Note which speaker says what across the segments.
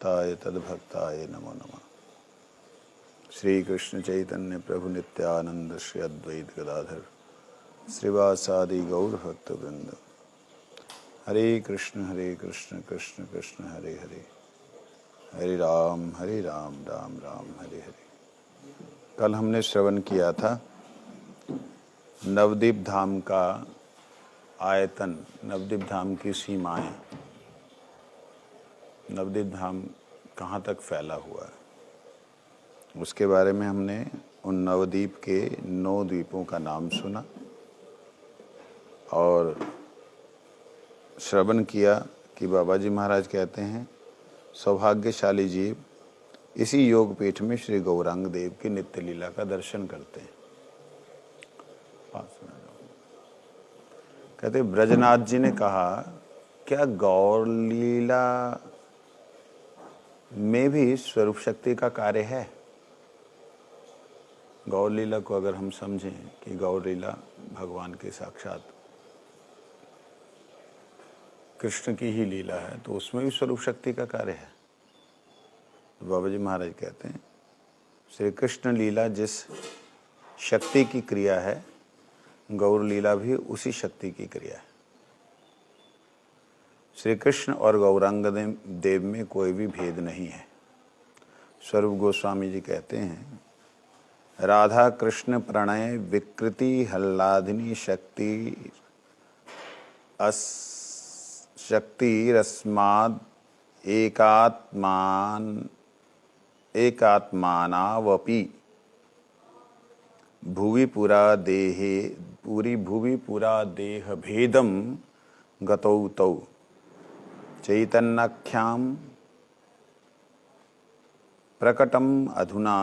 Speaker 1: भक्ताय तद्भक्ताय नमो नमः। श्री कृष्ण चैतन्य प्रभु नित्यानंद श्री अद्वैत गदाधर श्रीवासादि गौर भक्त वृंद। हरे कृष्ण कृष्ण कृष्ण हरे हरे, हरे राम राम राम हरे हरे। कल हमने श्रवण किया था नवद्वीप धाम का आयतन, नवद्वीप धाम की सीमाएं, नवद्वीप धाम कहाँ तक फैला हुआ है, उसके बारे में हमने उन नवद्वीप के 9 द्वीपों का नाम सुना और श्रवण किया कि बाबा जी महाराज कहते हैं सौभाग्यशाली जीव इसी योग पीठ में श्री गौरांग देव की नित्य लीला का दर्शन करते हैं। कहते ब्रजनाथ जी ने कहा क्या गौर लीला में भी स्वरूप शक्ति का कार्य है? गौर लीला को अगर हम समझें कि गौर लीला भगवान के साक्षात कृष्ण की ही लीला है तो उसमें भी स्वरूप शक्ति का कार्य है। बाबा जी महाराज कहते हैं श्री कृष्ण लीला जिस शक्ति की क्रिया है, गौर लीला भी उसी शक्ति की क्रिया है। श्री कृष्ण और गौरांग देव में कोई भी भेद नहीं है। स्वरूप गोस्वामी जी कहते हैं राधा कृष्ण प्रणय विकृति हल्लादिनी शक्ति शक्ति रस्माद एकात्मानावपि भुवि पुरा देह भेदम गतौ तौ चैतन्याख्याम प्रकटम अधुना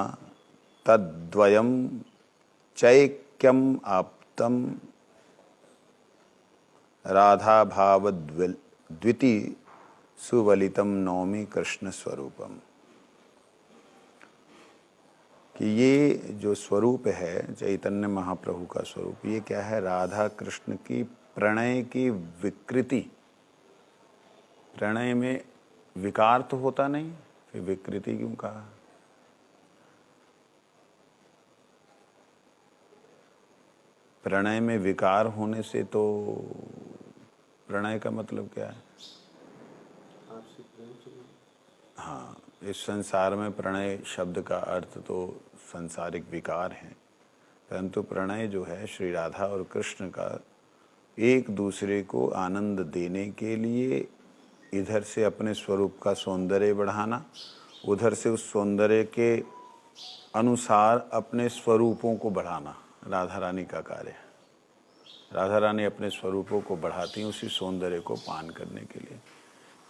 Speaker 1: तद्वयम चैक्यम आप्तम राधा भाव द्विति सुवलितम नौमी कृष्ण स्वरूपम। कि ये जो स्वरूप है चैतन्य महाप्रभु का स्वरूप, ये क्या है? राधा कृष्ण की प्रणय की विकृति। प्रणय में विकार तो होता नहीं, फिर विकृति क्यों कहा? प्रणय में विकार होने से तो प्रणय का मतलब क्या है? हाँ, इस संसार में प्रणय शब्द का अर्थ तो सांसारिक विकार है, परंतु प्रणय जो है श्री राधा और कृष्ण का एक दूसरे को आनंद देने के लिए इधर से अपने स्वरूप का सौंदर्य बढ़ाना, उधर से उस सौंदर्य के अनुसार अपने स्वरूपों को बढ़ाना राधा रानी का कार्य है। राधा रानी अपने स्वरूपों को बढ़ाती हैं उसी सौंदर्य को पान करने के लिए।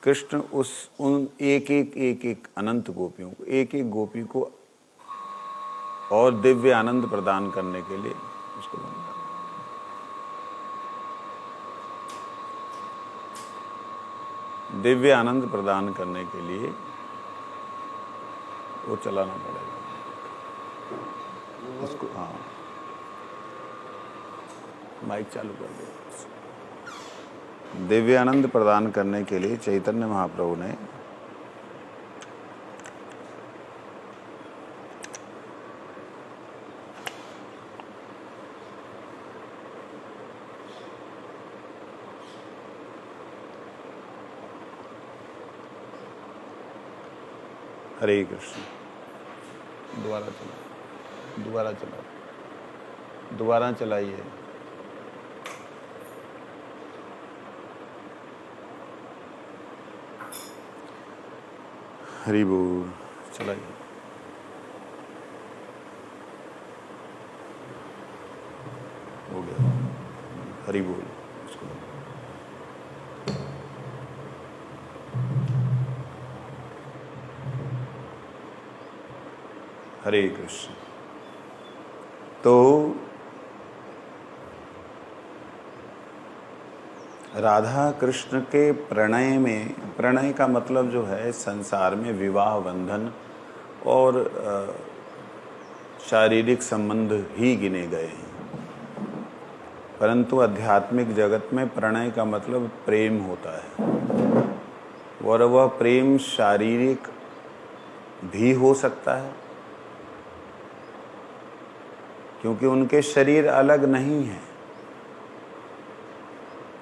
Speaker 1: कृष्ण उन एक अनंत गोपियों को, एक गोपी को और दिव्य आनंद प्रदान करने के लिए उसको बनता है। दिव्य आनंद प्रदान करने के लिए वो चलाना पड़ेगा उसको। हाँ, माइक चालू कर दो। दिव्य आनंद प्रदान करने के लिए चैतन्य महाप्रभु ने हरे कृष्ण दोबारा चलाइए। हरि बोल, चलाइए। हो गया, हरि बोल। हरे कृष्ण। तो राधा कृष्ण के प्रणय में, प्रणय का मतलब जो है संसार में विवाह बंधन और शारीरिक संबंध ही गिने गए हैं, परंतु आध्यात्मिक जगत में प्रणय का मतलब प्रेम होता है और वह प्रेम शारीरिक भी हो सकता है, क्योंकि उनके शरीर अलग नहीं है,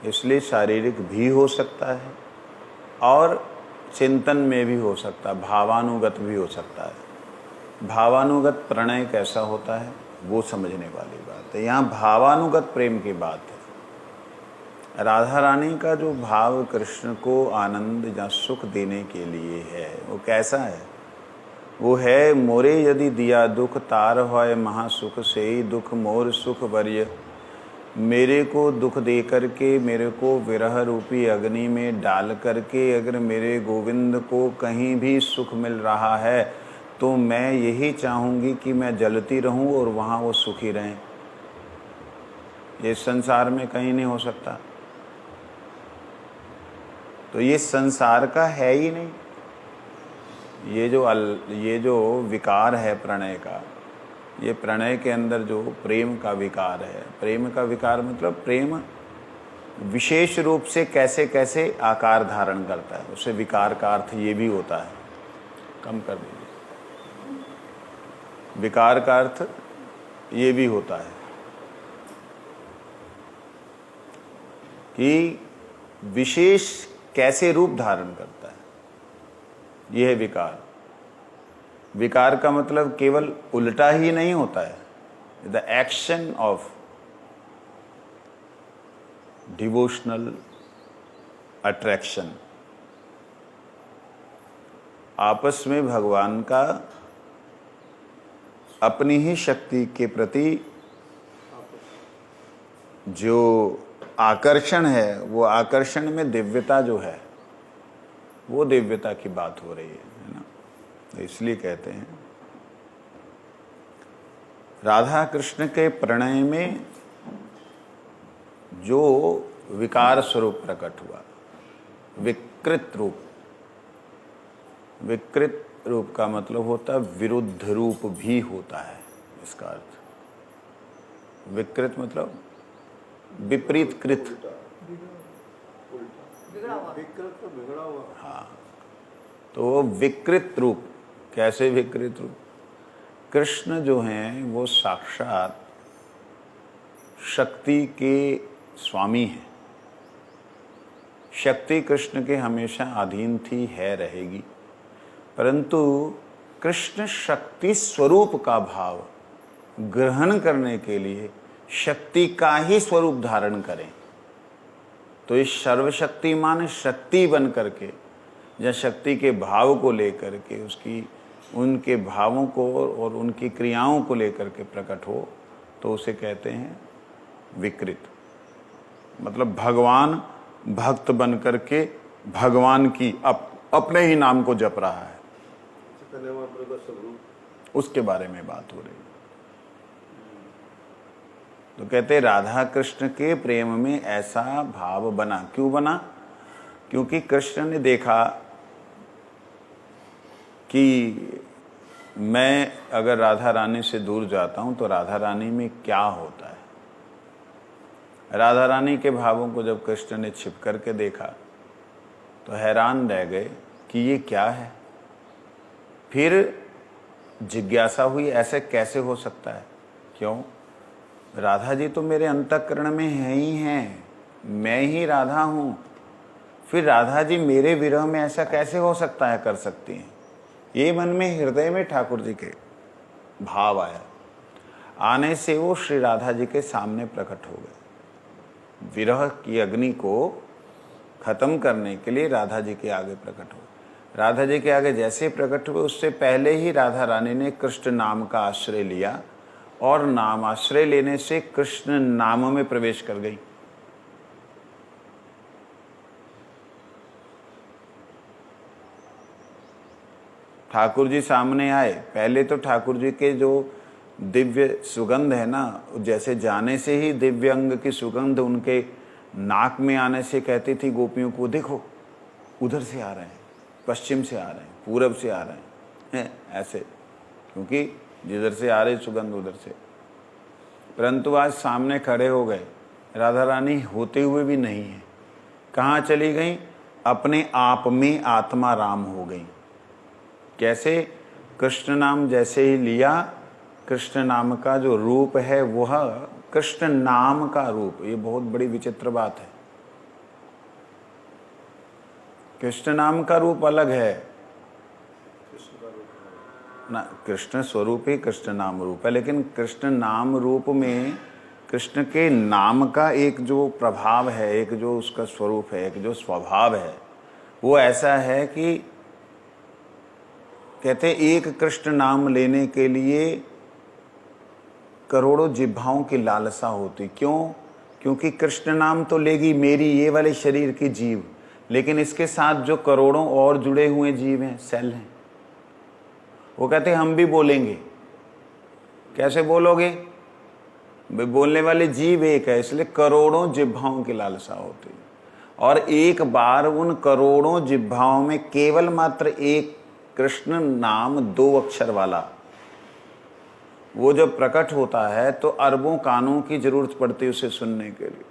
Speaker 1: इसलिए शारीरिक भी हो सकता है और चिंतन में भी हो सकता है, भावानुगत भी हो सकता है। भावानुगत प्रणय कैसा होता है वो समझने वाली बात है। यहाँ भावानुगत प्रेम की बात है। राधा रानी का जो भाव कृष्ण को आनंद या सुख देने के लिए है वो कैसा है? वो है, मोरे यदि दिया दुख तार होय महासुख से ही दुख मोर सुख वर्य। मेरे को दुख दे करके, मेरे को विरह रूपी अग्नि में डाल करके अगर मेरे गोविंद को कहीं भी सुख मिल रहा है तो मैं यही चाहूँगी कि मैं जलती रहूँ और वहाँ वो सुखी रहें। ये संसार में कहीं नहीं हो सकता। तो ये संसार का है ही नहीं। ये जो विकार है प्रणय का, ये प्रणय के अंदर जो प्रेम का विकार है, प्रेम का विकार मतलब प्रेम विशेष रूप से कैसे कैसे आकार धारण करता है, उसे विकार का अर्थ ये भी होता है। कम कर दीजिए। विकार का अर्थ ये भी होता है कि विशेष कैसे रूप धारण करता है, यह है विकार। विकार का मतलब केवल उल्टा ही नहीं होता है, the action of devotional attraction. आपस में भगवान का अपनी ही शक्ति के प्रति जो आकर्षण है, वो आकर्षण में दिव्यता जो है, वो दिव्यता की बात हो रही है ना। तो इसलिए कहते हैं राधा कृष्ण के प्रणय में जो विकार स्वरूप प्रकट हुआ, विकृत रूप। विकृत रूप का मतलब होता है विरुद्ध रूप भी होता है, इसका अर्थ। विकृत मतलब विपरीत कृत। हाँ, तो विकृत रूप। कैसे विकृत रूप? कृष्ण जो हैं वो साक्षात शक्ति के स्वामी हैं। शक्ति कृष्ण के हमेशा अधीन थी, है, रहेगी। परंतु कृष्ण शक्ति स्वरूप का भाव ग्रहण करने के लिए शक्ति का ही स्वरूप धारण करें। तो इस सर्वशक्तिमान शक्ति बन करके या शक्ति के भाव को लेकर के, उसकी उनके भावों को और उनकी क्रियाओं को लेकर के प्रकट हो, तो उसे कहते हैं विकृत। मतलब भगवान भक्त बन करके भगवान की अपने ही नाम को जप रहा है, उसके बारे में बात हो रही है। तो कहते राधा कृष्ण के प्रेम में ऐसा भाव बना। क्यों बना? क्योंकि कृष्ण ने देखा कि मैं अगर राधा रानी से दूर जाता हूं तो राधा रानी में क्या होता है। राधा रानी के भावों को जब कृष्ण ने छिप करके देखा तो हैरान रह गए कि ये क्या है। फिर जिज्ञासा हुई, ऐसे कैसे हो सकता है? क्यों? राधा जी तो मेरे अंतःकरण में है ही हैं, मैं ही राधा हूं। फिर राधा जी मेरे विरह में ऐसा कैसे हो सकता है, कर सकती हैं? ये मन में, हृदय में ठाकुर जी के भाव आया। आने से वो श्री राधा जी के सामने प्रकट हो गए। विरह की अग्नि को खत्म करने के लिए राधा जी के आगे प्रकट हो। राधा जी के आगे जैसे प्रकट हुए, उससे पहले ही राधा रानी ने कृष्ण नाम का आश्रय लिया और नाम आश्रय लेने से कृष्ण नाम में प्रवेश कर गई। ठाकुर जी सामने आए, पहले तो ठाकुर जी के जो दिव्य सुगंध है ना, जैसे जाने से ही दिव्य अंग की सुगंध उनके नाक में आने से कहती थी गोपियों को, देखो उधर से आ रहे हैं, पश्चिम से आ रहे हैं, पूरब से आ रहे हैं, ऐसे, क्योंकि जिधर से आ रही सुगंध उधर से। परंतु आज सामने खड़े हो गए, राधा रानी होते हुए भी नहीं है। कहाँ चली गई? अपने आप में आत्मा राम हो गई। कैसे? कृष्ण नाम जैसे ही लिया, कृष्ण नाम का जो रूप है वह कृष्ण नाम का रूप, ये बहुत बड़ी विचित्र बात है। कृष्ण नाम का रूप अलग है ना, कृष्ण स्वरूप ही कृष्ण नाम रूप है, लेकिन कृष्ण नाम रूप में कृष्ण के नाम का एक जो प्रभाव है, एक जो उसका स्वरूप है, एक जो स्वभाव है, वो ऐसा है कि कहते एक कृष्ण नाम लेने के लिए करोड़ों जिह्वाओं की लालसा होती। क्यों? क्योंकि कृष्ण नाम तो लेगी मेरी ये वाले शरीर की जीव, लेकिन इसके साथ जो करोड़ों और जुड़े हुए जीव हैं, सेल हैं, वो कहते हम भी बोलेंगे। कैसे बोलोगे? बोलने वाले जीव एक है, इसलिए करोड़ों जिह्वाओं की लालसा होती है। और एक बार उन करोड़ों जिह्वाओं में केवल मात्र एक कृष्ण नाम 2 अक्षर वाला वो जब प्रकट होता है तो अरबों कानों की जरूरत पड़ती है उसे सुनने के लिए।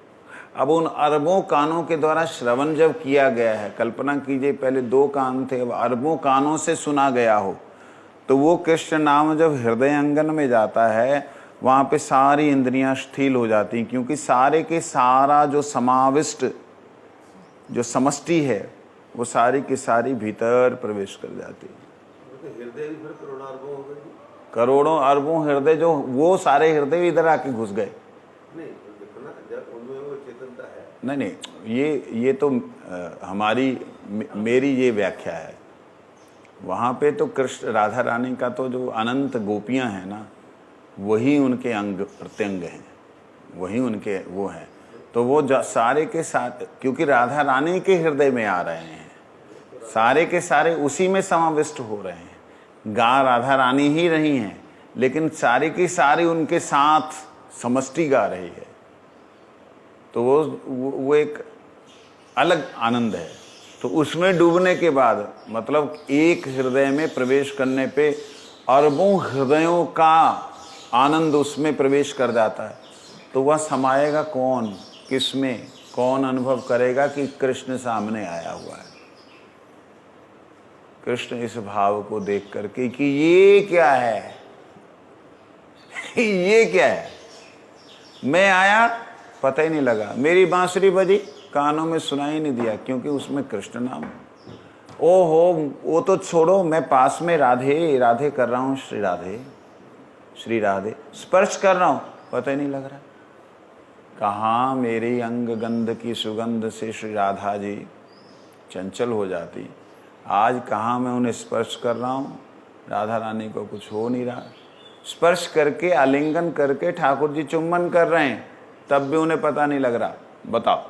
Speaker 1: अब उन अरबों कानों के द्वारा श्रवण जब किया गया है, कल्पना कीजिए पहले 2 कान थे, अब अरबों कानों से सुना गया हो, तो वो कृष्ण नाम जब हृदय अंगन में जाता है, वहाँ पे सारी इंद्रियां शिथिल हो जाती हैं, क्योंकि सारे के सारा जो समाविष्ट जो समष्टि है वो सारी की सारी भीतर प्रवेश कर जाती है।
Speaker 2: हृदय भी फिर करोड़ों अरबों हो गए,
Speaker 1: करोड़ों अरबों हृदय जो वो सारे हृदय इधर आके घुस गए।
Speaker 2: नहीं देखो ना, जब उनमें वो चेतनता है।
Speaker 1: नहीं, ये तो हमारी मेरी ये व्याख्या है। वहाँ पे तो कृष्ण राधा रानी का तो जो अनंत गोपियाँ हैं ना, वही उनके अंग प्रत्यंग हैं, वही उनके वो हैं। तो वो सारे के साथ, क्योंकि राधा रानी के हृदय में आ रहे हैं, सारे के सारे उसी में समाविष्ट हो रहे हैं। गा राधा रानी ही रही हैं, लेकिन सारे की सारी उनके साथ समष्टि गा रही है। तो वो एक अलग आनंद है। तो उसमें डूबने के बाद, मतलब एक हृदय में प्रवेश करने पे अरबों हृदयों का आनंद उसमें प्रवेश कर जाता है। तो वह समाएगा कौन, किसमें, कौन अनुभव करेगा कि कृष्ण सामने आया हुआ है। कृष्ण इस भाव को देख करके कि ये क्या है ये क्या है, मैं आया पता ही नहीं लगा, मेरी बांसुरी बजी कानों में सुनाई नहीं दिया, क्योंकि उसमें कृष्ण नाम। ओहो, वो तो छोड़ो, मैं पास में राधे राधे कर रहा हूँ, श्री राधे श्री राधे स्पर्श कर रहा हूँ, पता ही नहीं लग रहा। कहाँ मेरी अंग गंध की सुगंध से श्री राधा जी चंचल हो जाती, आज कहाँ मैं उन्हें स्पर्श कर रहा हूँ, राधा रानी को कुछ हो नहीं रहा। स्पर्श करके आलिंगन करके ठाकुर जी चुम्बन कर रहे हैं, तब भी उन्हें पता नहीं लग रहा। बताओ,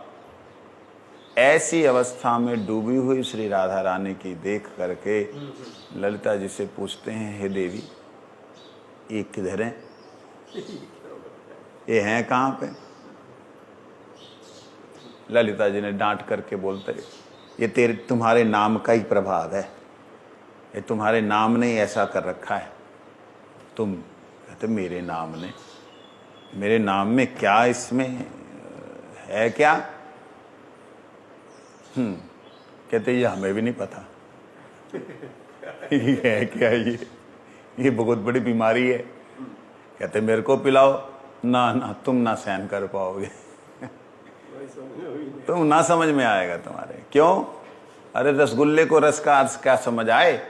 Speaker 1: ऐसी अवस्था में डूबी हुई श्री राधा रानी की देख करके ललिता जी से पूछते हैं, हे देवी ये किधर हैं, ये हैं कहाँ पे? ललिता जी ने डांट करके बोलते, ये तुम्हारे नाम का ही प्रभाव है, ये तुम्हारे नाम ने ही ऐसा कर रखा है। तुम कहते मेरे नाम में क्या इसमें है क्या? कहते ये हमें भी नहीं पता ये है क्या, ये बहुत बड़ी बीमारी है। कहते मेरे को पिलाओ ना, ना तुम ना सहन कर पाओगे तुम ना समझ में आएगा तुम्हारे। क्यों? अरे रसगुल्ले को रस का अर्थ क्या समझ आए?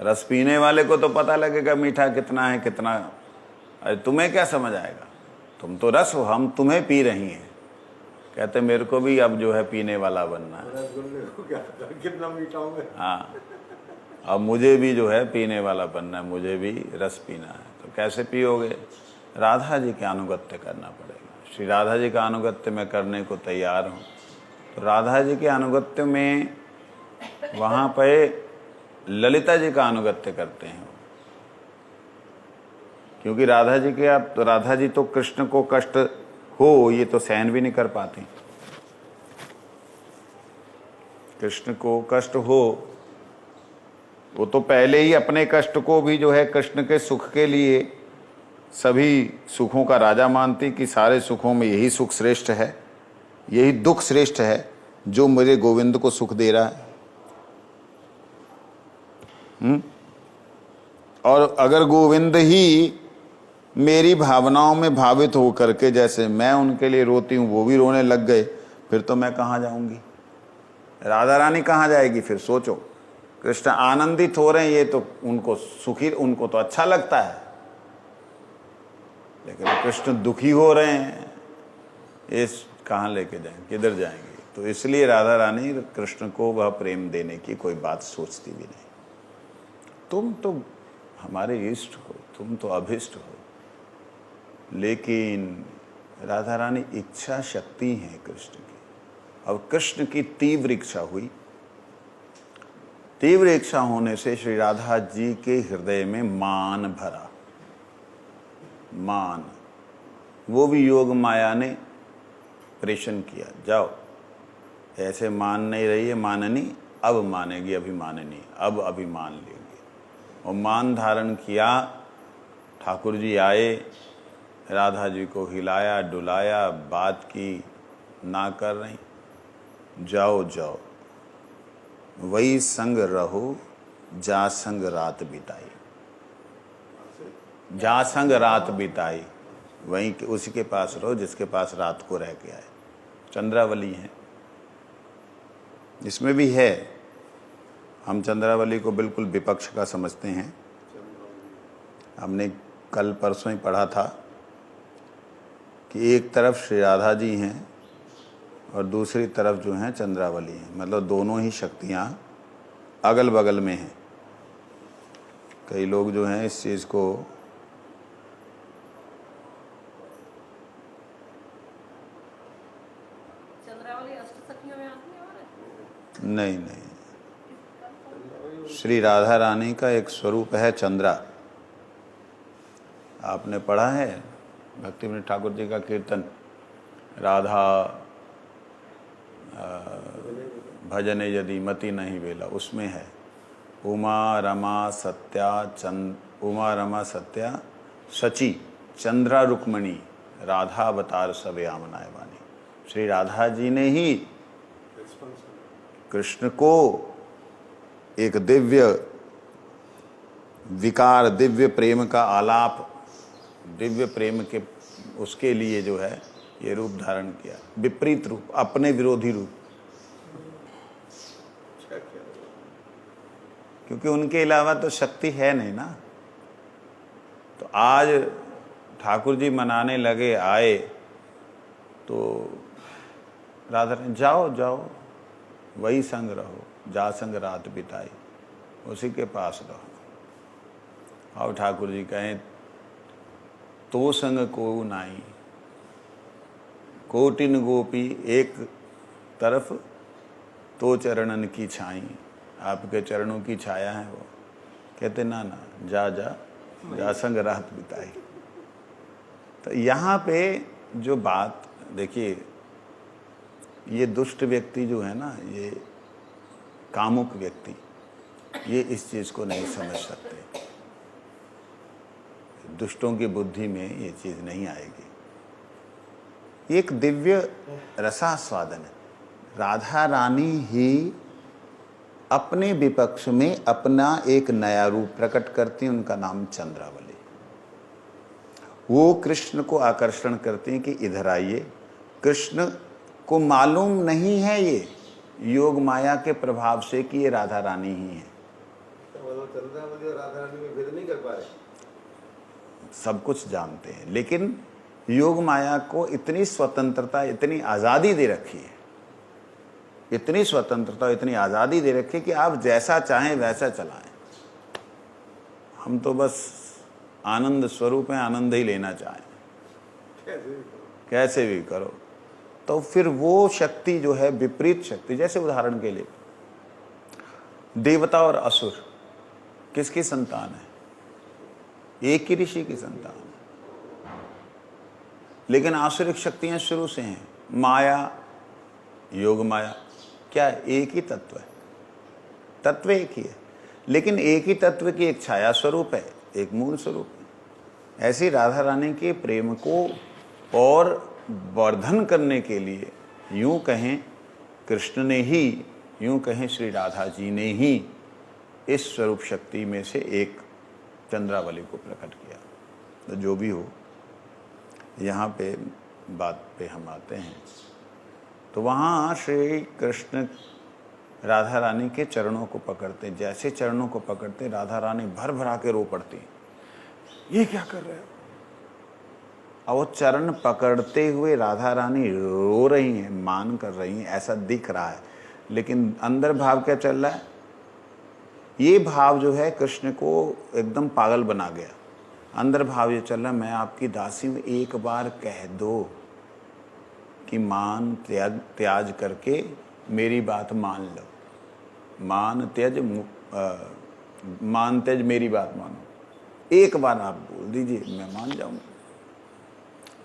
Speaker 1: रस पीने वाले को तो पता लगेगा मीठा कितना है कितना। अरे तुम्हें क्या समझ आएगा, तुम तो रस हो, हम तुम्हें पी रही हैं। कहते मेरे को भी अब जो है पीने वाला बनना है।
Speaker 2: रसगुल्ले को क्या कितना मीठा हूं मैं।
Speaker 1: हाँ, अब मुझे भी जो है पीने वाला बनना है, मुझे भी रस पीना है। तो कैसे पियोगे? राधा जी के अनुगत्य करना पड़ेगा। श्री राधा जी का अनुगत्य मैं करने को तैयार हूँ। तो राधा जी के अनुगत्य में वहाँ पे ललिता जी का अनुगत्य करते हैं, क्योंकि राधा जी तो कृष्ण को कष्ट हो ये तो सहन भी नहीं कर पाती। कृष्ण को कष्ट हो, वो तो पहले ही अपने कष्ट को भी जो है कृष्ण के सुख के लिए सभी सुखों का राजा मानती कि सारे सुखों में यही सुख श्रेष्ठ है, यही दुख श्रेष्ठ है जो मेरे गोविंद को सुख दे रहा है। और अगर गोविंद ही मेरी भावनाओं में भावित होकर के, जैसे मैं उनके लिए रोती हूं वो भी रोने लग गए, फिर तो मैं कहाँ जाऊंगी? राधा रानी कहाँ जाएगी फिर? सोचो, कृष्ण आनंदित हो रहे हैं, ये तो उनको सुखी, उनको तो अच्छा लगता है, लेकिन कृष्ण दुखी हो रहे हैं, इस कहाँ लेके जाएंगे, किधर जाएंगे? तो इसलिए राधा रानी कृष्ण को वह प्रेम देने की कोई बात सोचती भी नहीं। तुम तो हमारे इष्ट हो, तुम तो अभिष्ट हो, लेकिन राधा रानी इच्छा शक्ति है कृष्ण की। अब कृष्ण की तीव्र इच्छा हुई, तीव्र इच्छा होने से श्री राधा जी के हृदय में मान भरा। मान, वो भी योग माया ने प्रेषण किया, जाओ ऐसे मान नहीं रही है माननी, अब मानेगी अभिमाननी, अब अभिमान लेंगे। और मान धारण किया, ठाकुर जी आए, राधा जी को हिलाया डुलाया, बात की, ना कर रही, जाओ जाओ वही संग रहो जा संग रात बिताई, जा संग रात बिताई, वहीं उसी के पास रहो जिसके पास रात को रह के आए। चंद्रावली है, इसमें भी है। हम चंद्रावली को बिल्कुल विपक्ष का समझते हैं। हमने कल परसों ही पढ़ा था कि एक तरफ श्री राधा जी हैं और दूसरी तरफ जो हैं चंद्रावली हैं, मतलब दोनों ही शक्तियाँ अगल बगल में हैं। कई लोग जो हैं इस चीज़ को नहीं, श्री राधा रानी का एक स्वरूप है चंद्रा। आपने पढ़ा है भक्तिविनोद ठाकुर जी का कीर्तन, राधा भजन यदि मति नहीं वेला, उसमें है उमा रमा सत्या सची चंद्रा रुक्मणी राधा अवतार सब आमनाय वाणी। श्री राधा जी ने ही कृष्ण को एक दिव्य विकार, दिव्य प्रेम का आलाप, दिव्य प्रेम के उसके लिए जो है ये रूप धारण किया, विपरीत रूप, अपने विरोधी रूप, क्योंकि उनके अलावा तो शक्ति है नहीं ना। तो आज ठाकुर जी मनाने लगे, आए, तो राधा ने जाओ जाओ वही संग रहो जा संग रात बिताई, उसी के पास रहो। और ठाकुर जी कहें तो संग को नाई, कोटिन गोपी एक तरफ तो चरणन की छाई, आपके चरणों की छाया है वो। कहते ना ना जा जा जा संग रात बिताई। तो यहाँ पे जो बात देखिए, ये दुष्ट व्यक्ति जो है ना, ये कामुक व्यक्ति, ये इस चीज़ को नहीं समझ सकते। दुष्टों की बुद्धि में ये चीज़ नहीं आएगी। एक दिव्य रसास्वादन है। राधा रानी ही अपने विपक्ष में अपना एक नया रूप प्रकट करती हैं, उनका नाम चंद्रावली। वो कृष्ण को आकर्षण करती हैं कि इधर आइए। कृष्ण को मालूम नहीं है ये योग माया के प्रभाव से कि ये राधा रानी ही है।
Speaker 2: तो चंद्रावली और राधा रानी में भेद नहीं कर पा रहे,
Speaker 1: सब कुछ जानते हैं, लेकिन योग माया को इतनी स्वतंत्रता, इतनी आज़ादी दे रखी है, इतनी स्वतंत्रता, इतनी आज़ादी दे रखी है कि आप जैसा चाहें वैसा चलाएं। हम तो बस आनंद स्वरूप हैं, आनंद ही लेना चाहें, कैसे भी करो। तो फिर वो शक्ति जो है विपरीत शक्ति, जैसे उदाहरण के लिए देवता और असुर किसकी संतान है? एक ही ऋषि की संतान है, लेकिन आसुरिक शक्तियां शुरू से हैं। माया, योग माया, क्या है? एक ही तत्व है, तत्व एक ही है, लेकिन एक ही तत्व की एक छाया स्वरूप है, एक मूल स्वरूप है। ऐसी राधा रानी के प्रेम को और वर्धन करने के लिए, यूं कहें कृष्ण ने ही, यूं कहें श्री राधा जी ने ही इस स्वरूप शक्ति में से एक चंद्रावली को प्रकट किया। तो जो भी हो, यहाँ पे बात पे हम आते हैं। तो वहाँ श्री कृष्ण राधा रानी के चरणों को पकड़ते, जैसे चरणों को पकड़ते राधा रानी भर भरा के रो पड़ती, ये क्या कर रहे हो। और वो चरण पकड़ते हुए राधा रानी रो रही हैं, मान कर रही हैं, ऐसा दिख रहा है, लेकिन अंदर भाव क्या चल रहा है। ये भाव जो है कृष्ण को एकदम पागल बना गया। अंदर भाव ये चल रहा है, मैं आपकी दासी हूँ, एक बार कह दो कि मान त्याज करके मेरी बात मान लो, मान त्यज मेरी बात मानो, एक बार आप बोल दीजिए, मैं मान जाऊंगा।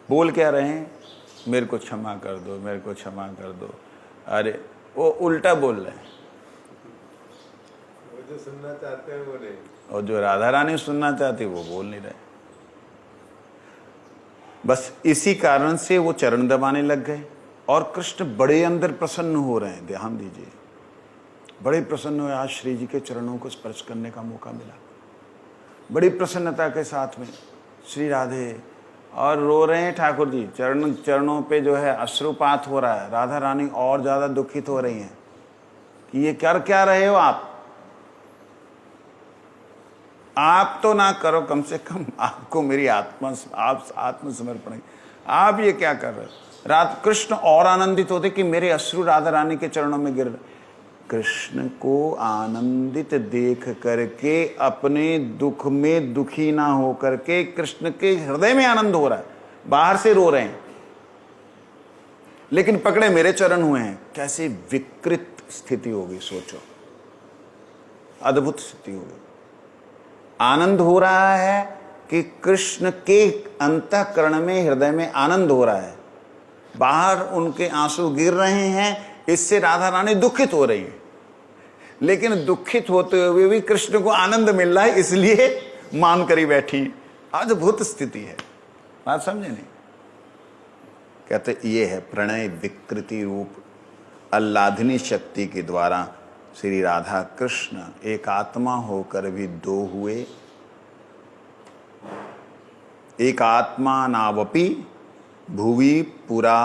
Speaker 1: बोल क्या रहे हैं, मेरे को क्षमा कर दो, मेरे को क्षमा कर दो। अरे वो उल्टा बोल रहे हैं,
Speaker 2: वो जो सुनना चाहते हैं वो नहीं,
Speaker 1: और जो राधा रानी सुनना चाहती वो बोल नहीं रहे। बस इसी कारण से वो चरण दबाने लग गए और कृष्ण बड़े अंदर प्रसन्न हो रहे हैं। ध्यान दीजिए, बड़े प्रसन्न हुए, आज श्री जी के चरणों को स्पर्श करने का मौका मिला। बड़ी प्रसन्नता के साथ में श्री राधे, और रो रहे हैं ठाकुर जी, चरणों पे जो है अश्रुपात हो रहा है। राधा रानी और ज्यादा दुखित हो रही हैं कि ये कर क्या रहे हो आप तो ना करो, कम से कम आपको मेरी आप आत्मसमर्पण, आप ये क्या कर रहे हो। कृष्ण और आनंदित होते कि मेरे अश्रु राधा रानी के चरणों में गिर रहे। कृष्ण को आनंदित देख करके अपने दुख में दुखी ना हो करके कृष्ण के हृदय में आनंद हो रहा है, बाहर से रो रहे हैं, लेकिन पकड़े मेरे चरण हुए हैं। कैसी विकृत स्थिति होगी, सोचो, अद्भुत स्थिति होगी। आनंद हो रहा है कि कृष्ण के अंतःकरण में, हृदय में आनंद हो रहा है, बाहर उनके आंसू गिर रहे हैं, इससे राधा रानी दुखित हो रही है। लेकिन दुखित होते हुए भी कृष्ण को आनंद मिल रहा है, इसलिए मान करी बैठी। अद्भुत स्थिति है, बात समझे नहीं। कहते ये है प्रणय विकृति रूप आह्लादनी शक्ति के द्वारा श्री राधा कृष्ण एक आत्मा होकर भी दो हुए। एक आत्मा नावपि भुवि पुरा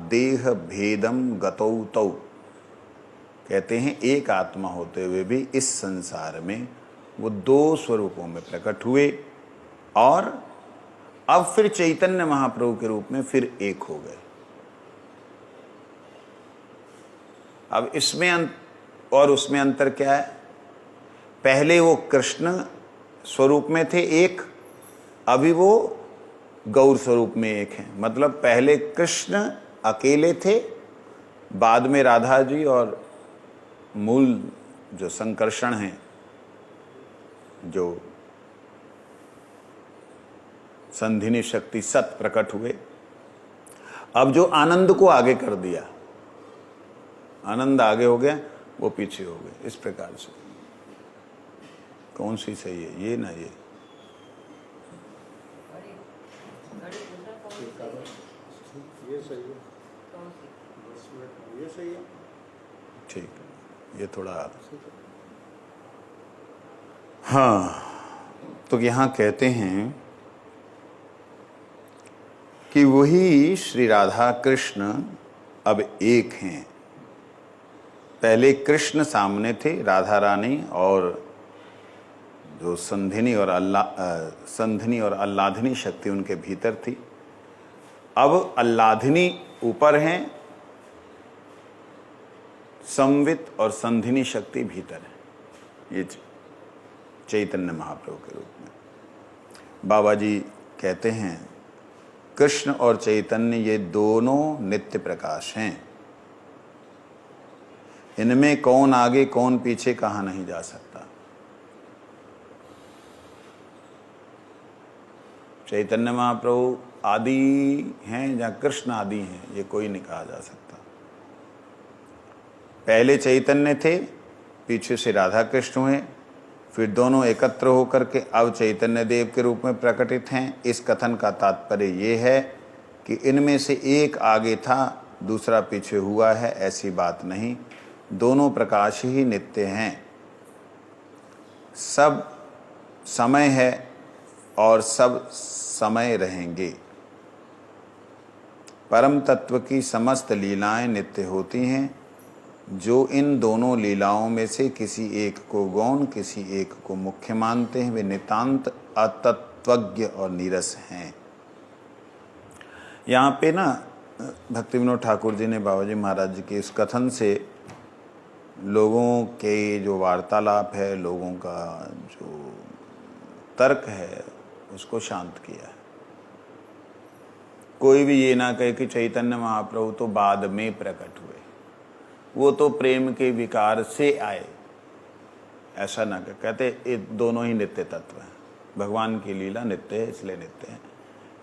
Speaker 1: देह भेदम गतौ तौ। कहते हैं एक आत्मा होते हुए भी इस संसार में वो दो स्वरूपों में प्रकट हुए और अब फिर चैतन्य महाप्रभु के रूप में फिर एक हो गए। अब इसमें और उसमें अंतर क्या है। पहले वो कृष्ण स्वरूप में थे एक, अभी वो गौर स्वरूप में एक हैं। मतलब पहले कृष्ण अकेले थे, बाद में राधा जी और मूल जो संकर्षण हैं, जो संधिनी शक्ति सत प्रकट हुए। अब जो आनंद को आगे कर दिया, आनंद आगे हो गया, वो पीछे हो गए। इस प्रकार से कौन सी सही है, ये ना ये।
Speaker 2: ये सही है, ये सही है,
Speaker 1: ठीक, ये थोड़ा हाँ। तो यहाँ कहते हैं कि वही श्री राधा कृष्ण अब एक हैं। पहले कृष्ण सामने थे, राधा रानी और जो संधिनी और आह्लादनी शक्ति उनके भीतर थी। अब आह्लादनी ऊपर हैं, संवित और संधिनी शक्ति भीतर है। ये चैतन्य महाप्रभु के रूप में बाबा जी कहते हैं कृष्ण और चैतन्य ये दोनों नित्य प्रकाश हैं। इनमें कौन आगे कौन पीछे कहा नहीं जा सकता। चैतन्य महाप्रभु आदि हैं या कृष्ण आदि हैं, ये कोई नहीं कहा जा सकता। पहले चैतन्य थे, पीछे से राधा कृष्ण हुए, फिर दोनों एकत्र होकर के अब चैतन्य देव के रूप में प्रकटित हैं। इस कथन का तात्पर्य ये है कि इनमें से एक आगे था, दूसरा पीछे हुआ है, ऐसी बात नहीं। दोनों प्रकाश ही नित्य हैं। सब समय है और सब समय रहेंगे। परम तत्व की समस्त लीलाएं नित्य होती हैं। जो इन दोनों लीलाओं में से किसी एक को गौण, किसी एक को मुख्य मानते हैं, वे नितांत अतत्वज्ञ और नीरस हैं। यहाँ पे ना भक्ति विनोद ठाकुर जी ने बाबा जी महाराज जी के इस कथन से लोगों के जो वार्तालाप है, लोगों का जो तर्क है, उसको शांत किया है। कोई भी ये ना कहे कि चैतन्य महाप्रभु तो बाद में प्रकट हुए, वो तो प्रेम के विकार से आए, ऐसा ना कहे। कहते ये दोनों ही नित्य तत्व हैं। भगवान की लीला नित्य है, इसलिए नित्य है,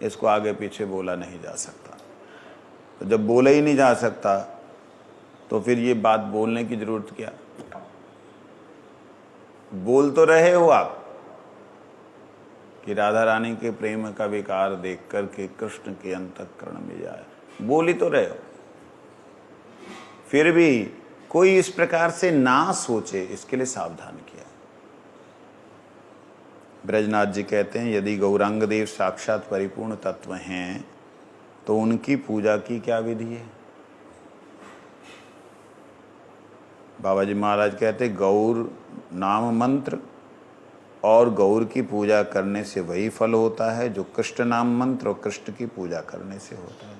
Speaker 1: इसको आगे पीछे बोला नहीं जा सकता। तो जब बोला ही नहीं जा सकता तो फिर ये बात बोलने की जरूरत क्या? बोल तो रहे हो आप कि राधा रानी के प्रेम का विकार देख करके कृष्ण के अंतःकरण में जाए, बोल ही तो रहे हो। फिर भी कोई इस प्रकार से ना सोचे, इसके लिए सावधान किया। ब्रजनाथ जी कहते हैं, यदि गौरांग देव साक्षात परिपूर्ण तत्व हैं तो उनकी पूजा की क्या विधि है? बाबा जी महाराज कहते, गौर नाम मंत्र और गौर की पूजा करने से वही फल होता है जो कृष्ण नाम मंत्र और कृष्ण की पूजा करने से होता है।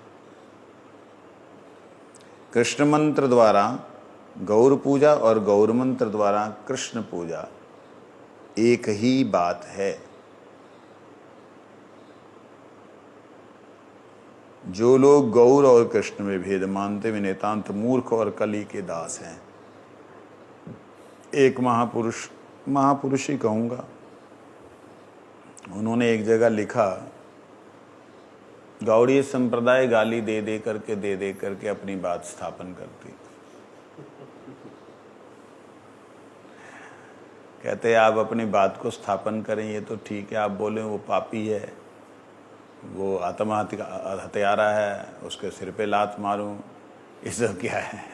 Speaker 1: कृष्ण मंत्र द्वारा गौर पूजा और गौर मंत्र द्वारा कृष्ण पूजा एक ही बात है। जो लोग गौर और कृष्ण में भेद मानते वे नितांत मूर्ख और कली के दास हैं। एक महापुरुष ही कहूँगा, उन्होंने एक जगह लिखा, गौड़ीय संप्रदाय गाली दे दे करके अपनी बात स्थापन करती। कहते आप अपनी बात को स्थापन करें ये तो ठीक है, आप बोले वो पापी है, वो हत्यारा है, उसके सिर पे लात मारूं, ये सब क्या है?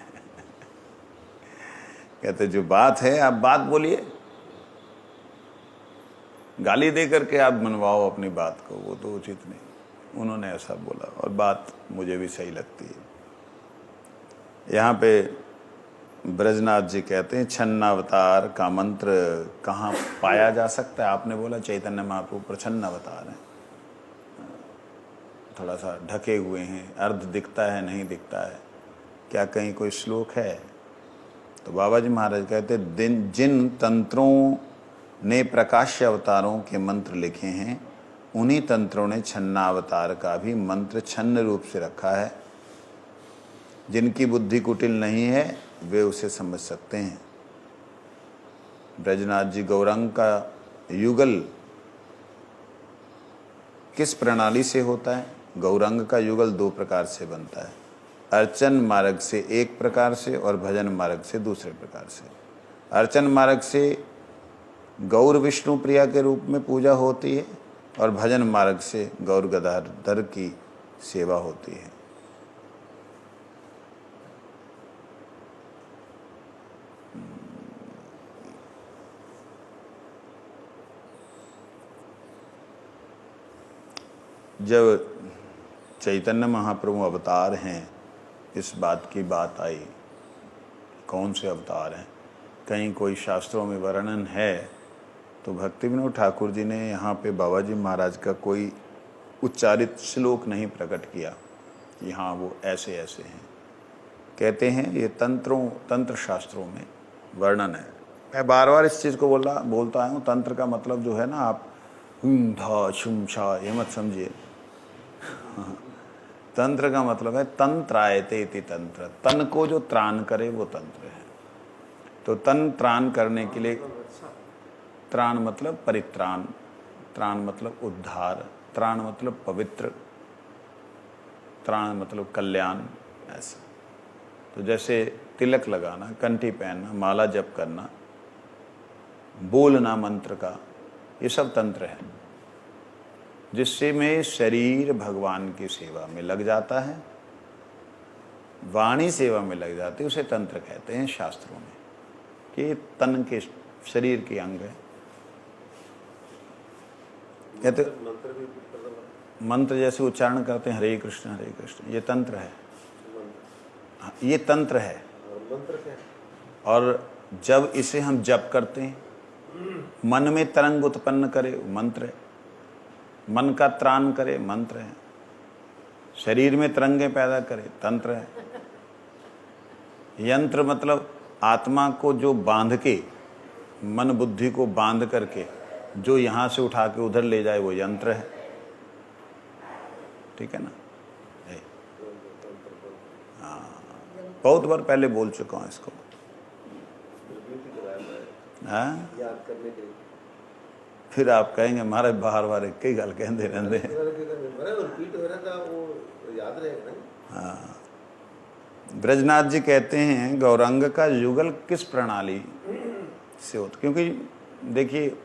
Speaker 1: कहते जो बात है आप बात बोलिए, गाली दे करके आप मनवाओ अपनी बात को, वो तो उचित नहीं। उन्होंने ऐसा बोला और बात मुझे भी सही लगती है। यहाँ पे ब्रजनाथ जी कहते हैं, छन्नावतार का मंत्र कहाँ पाया जा सकता है? आपने बोला चैतन्य महाप्रभु प्रछन्न अवतार हैं, थोड़ा सा ढके हुए हैं, अर्ध दिखता है नहीं दिखता है, क्या कहीं कोई श्लोक है? तो बाबा जी महाराज कहते, जिन तंत्रों ने प्रकाश्य अवतारों के मंत्र लिखे हैं, उन्हीं तंत्रों ने छन्नावतार का भी मंत्र छन्न रूप से रखा है। जिनकी बुद्धि कुटिल नहीं है वे उसे समझ सकते हैं। ब्रजनाथ जी, गौरांग का युगल किस प्रणाली से होता है? गौरांग का युगल दो प्रकार से बनता है, अर्चन मार्ग से एक प्रकार से और भजन मार्ग से दूसरे प्रकार से। अर्चन मार्ग से गौर विष्णु प्रिया के रूप में पूजा होती है और भजन मार्ग से गौर गदाधर की सेवा होती है। जब चैतन्य महाप्रभु अवतार हैं, इस बात की बात आई, कौन से अवतार हैं, कहीं कोई शास्त्रों में वर्णन है तो भक्ति विनोद ठाकुर जी ने यहाँ पे बाबा जी महाराज का कोई उच्चारित श्लोक नहीं प्रकट किया कि हाँ वो ऐसे ऐसे हैं। कहते हैं ये तंत्र शास्त्रों में वर्णन है। मैं बार बार इस चीज़ को बोलता आया हूँ, तंत्र का मतलब जो है ना, आप धा छुम छा ये मत समझिए। तंत्र का मतलब है तंत्रायते इति तंत्र, तन को जो त्राण करे वो तंत्र है। तो तन त्राण करने के लिए, त्राण मतलब परित्राण, त्राण मतलब उद्धार, त्राण मतलब पवित्र, त्राण मतलब कल्याण, ऐसा। तो जैसे तिलक लगाना, कंठी पहनना, माला जप करना, बोलना मंत्र का, ये सब तंत्र है, जिससे में शरीर भगवान की सेवा में लग जाता है, वाणी सेवा में लग जाती है, उसे तंत्र कहते हैं शास्त्रों में, कि तन के शरीर के अंग है। कहते
Speaker 2: मंत्र भी प्रथम
Speaker 1: मंत्र जैसे उच्चारण करते हैं हरे कृष्ण, ये तंत्र है।
Speaker 2: मंत्र
Speaker 1: हाँ, ये तंत्र है।
Speaker 2: और मंत्र क्या है?
Speaker 1: और जब इसे हम जप करते हैं, मन में तरंग उत्पन्न करे, मंत्र है। मन का त्राण करे, मंत्र है। शरीर में तरंगे पैदा करे, तंत्र है। यंत्र मतलब आत्मा को जो बांध के, मन बुद्धि को बांध करके जो यहां से उठा के उधर ले जाए, वो यंत्र है। ठीक है ना? हाँ, बहुत बार पहले बोल चुका हूं इसको।
Speaker 2: रिपीट ही कराया है
Speaker 1: हाँ,
Speaker 2: याद करने के लिए।
Speaker 1: फिर आप कहेंगे महाराज बाहर बार एक ही गल कहते रहते हैं।
Speaker 2: रिपीट हो रहा था, वो याद रहेगा ना।
Speaker 1: ब्रजनाथ जी कहते हैं गौरांग का युगल किस प्रणाली से होता, क्योंकि देखिए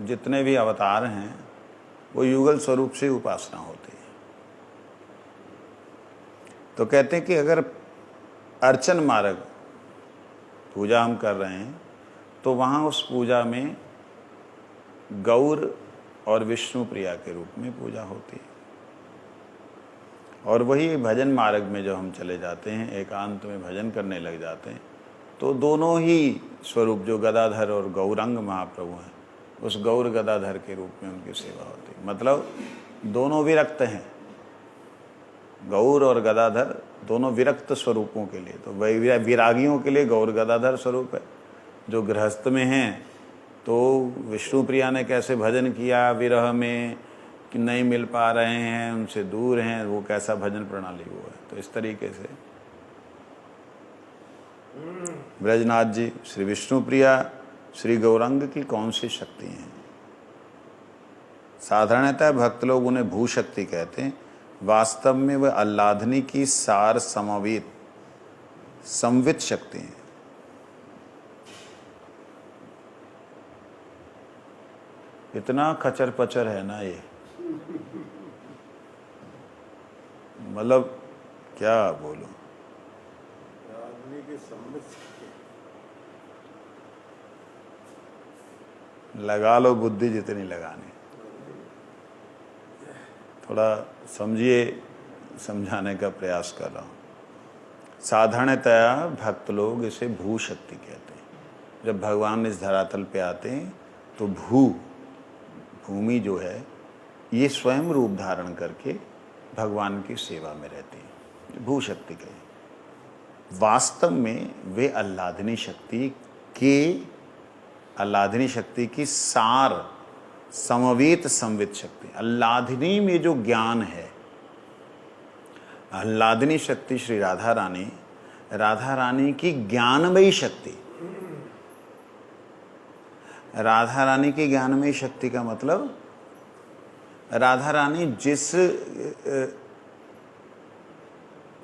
Speaker 1: जितने भी अवतार हैं वो युगल स्वरूप से उपासना होती है। तो कहते हैं कि अगर अर्चन मार्ग पूजा हम कर रहे हैं तो वहाँ उस पूजा में गौर और विष्णु प्रिया के रूप में पूजा होती है। और वही भजन मार्ग में जब हम चले जाते हैं, एकांत में भजन करने लग जाते हैं, तो दोनों ही स्वरूप जो गदाधर और गौरांग महाप्रभु हैं, उस गौर गदाधर के रूप में उनकी सेवा होती है। मतलब दोनों विरक्त हैं, गौर और गदाधर दोनों विरक्त स्वरूपों के लिए। तो वही विरागियों के लिए गौर गदाधर स्वरूप है। जो गृहस्थ में हैं तो विष्णु प्रिया ने कैसे भजन किया विरह में कि नहीं मिल पा रहे हैं, उनसे दूर हैं, वो कैसा भजन प्रणाली वो है। तो इस तरीके से ब्रजनाथ जी श्री विष्णु प्रिया श्री गौरांग की कौन सी शक्ति हैं? साधारणतः भक्त लोग उन्हें भू शक्ति कहते हैं। वास्तव में वह आह्लादनी की सार समवेत संवित शक्ति है। इतना खचर पचर है ना ये, मतलब क्या बोलूं।
Speaker 2: आदमी के सम्मित
Speaker 1: लगा लो बुद्धि जितनी लगानी। थोड़ा समझिए, समझाने का प्रयास कर रहा हूँ। साधारणतया भक्त लोग इसे भू शक्ति कहते हैं। जब भगवान इस धरातल पे आते हैं तो भूमि जो है ये स्वयं रूप धारण करके भगवान की सेवा में रहती है, भू शक्ति कहे। वास्तव में वे आह्लादनी शक्ति की सार समवेत संवित शक्ति। आह्लादनी में जो ज्ञान है, आह्लादनी शक्ति श्री राधा रानी की ज्ञानमयी शक्ति। राधा रानी की ज्ञानमयी शक्ति का मतलब राधा रानी जिस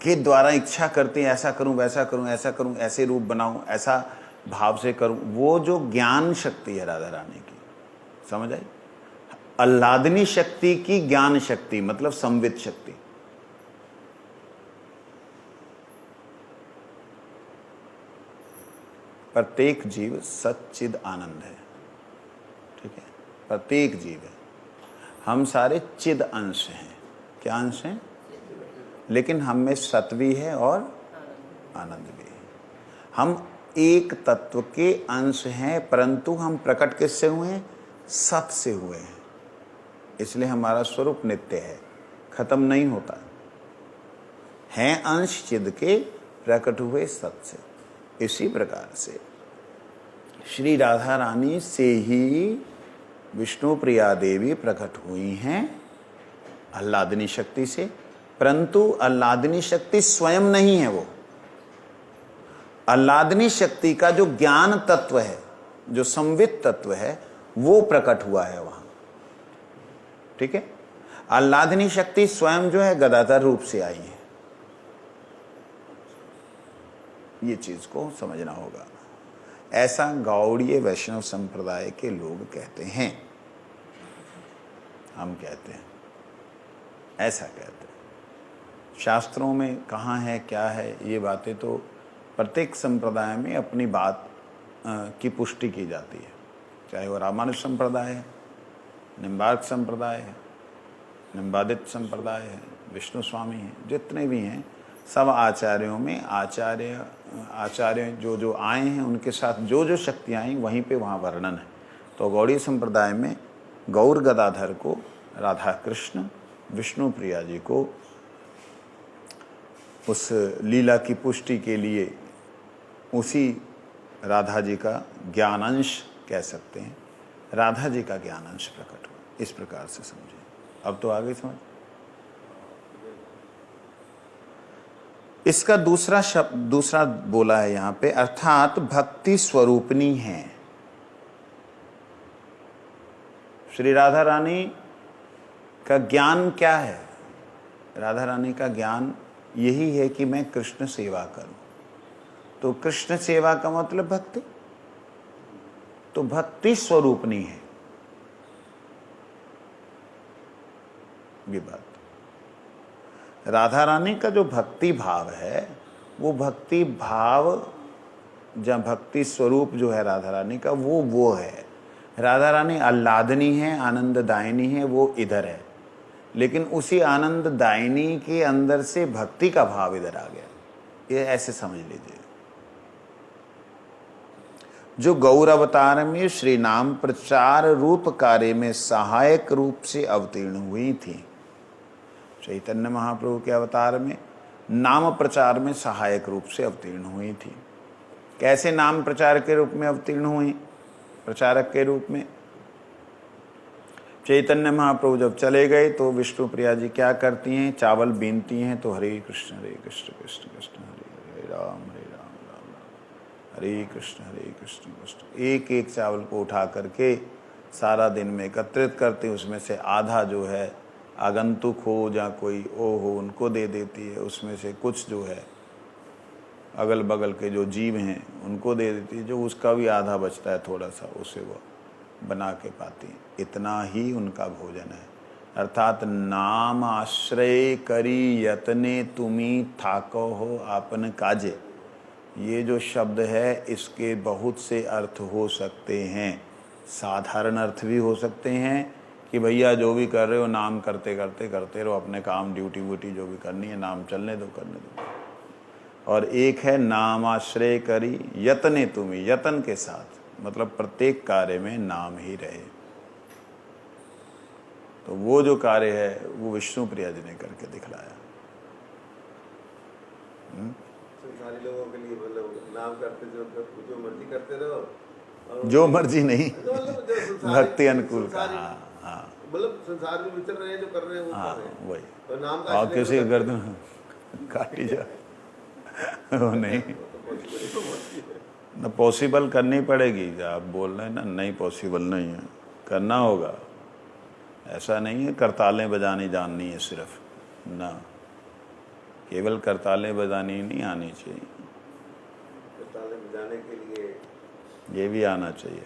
Speaker 1: के द्वारा इच्छा करती है, ऐसा करूं, वैसा करूं, ऐसा करूं, ऐसे रूप बनाऊं, ऐसा भाव से करूं, वो जो ज्ञान शक्ति है राधा रानी की, समझ आई? आह्लादनी शक्ति की ज्ञान शक्ति मतलब संवित शक्ति। प्रत्येक जीव सच्चिद आनंद है, ठीक है? प्रत्येक जीव है। हम सारे चिद अंश हैं। क्या अंश हैं? लेकिन हम में सत भी है और आनंद भी है। हम एक तत्व के अंश हैं, परंतु हम प्रकट किससे हुए हैं? सत से हुए हैं। इसलिए हमारा स्वरूप नित्य है, खत्म नहीं होता है। अंश चिद के प्रकट हुए सत से। इसी प्रकार से श्री राधा रानी से ही विष्णु प्रिया देवी प्रकट हुई हैं आह्लादनी शक्ति से, परंतु आह्लादनी शक्ति स्वयं नहीं है। वो आह्लादनी शक्ति का जो ज्ञान तत्व है, जो संवित तत्व है, वो प्रकट हुआ है वहां, ठीक है? आह्लादनी शक्ति स्वयं जो है गदाधर रूप से आई है। ये चीज को समझना होगा। ऐसा गौड़ीय वैष्णव संप्रदाय के लोग कहते हैं, हम कहते हैं, ऐसा कहते हैं। शास्त्रों में कहाँ है, क्या है, ये बातें तो प्रत्येक संप्रदाय में अपनी बात की पुष्टि की जाती है। चाहे वो रामानुज संप्रदाय है, निम्बार्क संप्रदाय है, निम्बादित संप्रदाय है, विष्णु स्वामी हैं, जितने भी हैं सब आचार्यों में आचार्य जो जो आए हैं उनके साथ जो जो शक्तियाँ आई वहीं पे वहाँ वर्णन है। तो गौड़ी संप्रदाय में गौर गदाधर को राधा कृष्ण, विष्णु प्रिया जी को उस लीला की पुष्टि के लिए उसी राधा जी का ज्ञानांश कह सकते हैं, राधा जी का ज्ञानांश प्रकट हुआ, इस प्रकार से समझिए। अब तो आगे समझ। इसका दूसरा बोला है यहाँ पे, अर्थात भक्ति स्वरूपनी है। श्री राधा रानी का ज्ञान क्या है? राधा रानी का ज्ञान यही है कि मैं कृष्ण सेवा करूं। तो कृष्ण सेवा का मतलब भक्ति, तो भक्ति स्वरूपनी है ये बात। राधा रानी का जो भक्ति भाव है वो भक्ति भाव जहाँ भक्ति स्वरूप जो है राधा रानी का वो है। राधा रानी आह्लादनी है, आनंददायिनी है, वो इधर है, लेकिन उसी आनंददायिनी के अंदर से भक्ति का भाव इधर आ गया, ये ऐसे समझ लीजिए। जो गौर अवतार में श्री नाम प्रचार रूप कार्य में सहायक रूप से अवतीर्ण हुई थी। चैतन्य महाप्रभु के अवतार में नाम प्रचार में सहायक रूप से अवतीर्ण हुई थी। कैसे नाम प्रचार के रूप में अवतीर्ण हुई? प्रचारक के रूप में। चैतन्य महाप्रभु जब चले गए तो विष्णु प्रिया जी क्या करती हैं? चावल बीनती हैं तो हरे कृष्ण कृष्ण कृष्ण हरे हरे राम राम राम हरे कृष्ण कृष्ण। एक एक चावल को उठा करके सारा दिन में एकत्रित करती, उसमें से आधा जो है आगंतुक हो या कोई ओ हो उनको दे देती है, उसमें से कुछ जो है अगल बगल के जो जीव हैं उनको दे देती है, जो उसका भी आधा बचता है थोड़ा सा उसे वो बना के पाती हैं। इतना ही उनका भोजन है। अर्थात नाम आश्रय करी यतने तुम्ही थाको हो आपन काजे, ये जो शब्द है इसके बहुत से अर्थ हो सकते हैं। साधारण अर्थ भी हो सकते हैं कि भैया जो भी कर रहे हो नाम करते रहो, अपने काम ड्यूटी व्यूटी जो भी करनी है नाम चलने दो, करने दो। और एक है नाम आश्रय करी यतने तुम्ही, यतन के साथ, मतलब प्रत्येक कार्य में नाम ही रहे। तो वो जो कार्य है वो विष्णु प्रिया जी ने करके दिखलाया।
Speaker 2: संसारी लोगों के लिए मतलब नाम करते जो मर्जी करते रहो,
Speaker 1: जो मर्जी नहीं,
Speaker 2: जो
Speaker 1: भक्ति अनुकूल का। हाँ,
Speaker 2: मतलब संसार में विचर रहे हैं, जो कर रहे हैं वो कर रहे हैं।
Speaker 1: वही।
Speaker 2: और नाम का
Speaker 1: और किसी गर्दन काटी जा वो नहीं, न पॉसिबल करनी पड़ेगी। आप बोल रहे हैं ना, नहीं पॉसिबल नहीं है, करना होगा। ऐसा नहीं है करतालें बजानी जाननी है सिर्फ, ना, केवल करतालें बजानी नहीं आनी चाहिए,
Speaker 2: करतालें बजाने के लिए
Speaker 1: ये भी आना चाहिए।